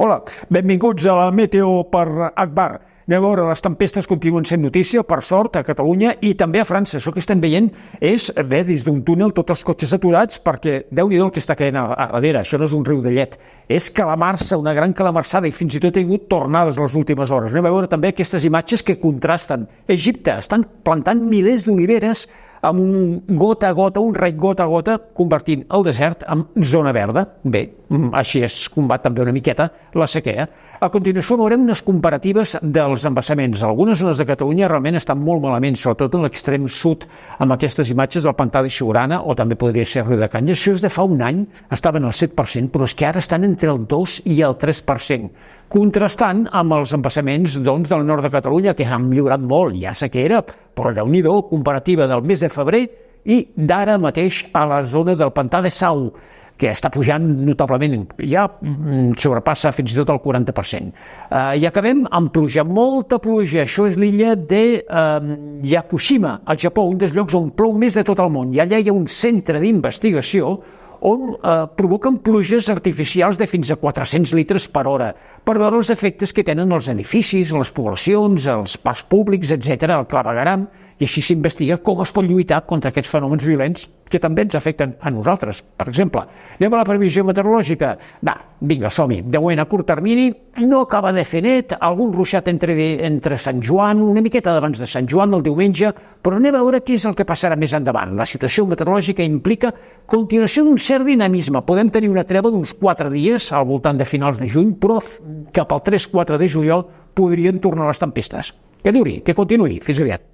Hola, benvinguts a la Meteo per Akbar. Anem a veure, les tempestes continuen sent notícia, per sort, a Catalunya i també a França. Això que estem veient és, bé, des d'un túnel, tots els cotxes aturats, perquè Déu-n'hi-do el que està caient a darrere. Això no és un riu de llet. És calamarsa, una gran calamarsada, i fins i tot hi ha hagut tornades les últimes hores. Anem a veure també aquestes imatges que contrasten. Egipte estan plantant milers d'oliveres amb un gota a gota, un raig gota a gota, convertint el desert en zona verda. Bé, així es combat també una miqueta la sequera. A continuació veurem unes comparatives dels embassaments. Algunes zones de Catalunya realment estan molt malament, sobretot en l'extrem sud, amb aquestes imatges del pantà de Siurana, o també podria ser Riu de Canyes. Això és de fa un any, estaven al 7%, però és que ara estan entre el 2 i el 3%, contrastant amb els embassaments del nord de Catalunya, que han millorat molt, ja sequera, però Déu-n'hi-do, comparativa del mes de febrer i d'ara mateix a la zona del pantà de Sau, que està pujant notablement, ja sobrepassa fins i tot el 40%. I acabem amb pluja, molta pluja. Això és l'illa de Yakushima, al Japó, un dels llocs on plou més de tot el món. I allà hi ha un centre d'investigació on provoquen pluges artificials de fins a 400 litres per hora per veure els efectes que tenen els edificis, les poblacions, els parcs públics, etc., el clavegueram, i així s'investiga com es pot lluitar contra aquests fenòmens violents que també ens afecten a nosaltres. Per exemple, anem a la previsió meteorològica. Vinga, som-hi. De moment, a curt termini, no acaba de fer net, algun ruixat entre Sant Joan, una miqueta d'abans de Sant Joan, el diumenge, però anem a veure què és el que passarà més endavant. La situació meteorològica implica continuació d'un cert dinamisme. Podem tenir una treva d'uns 4 dies al voltant de finals de juny, però cap al 3-4 de juliol podrien tornar les tempestes. Que duri, que continuï. Fins aviat.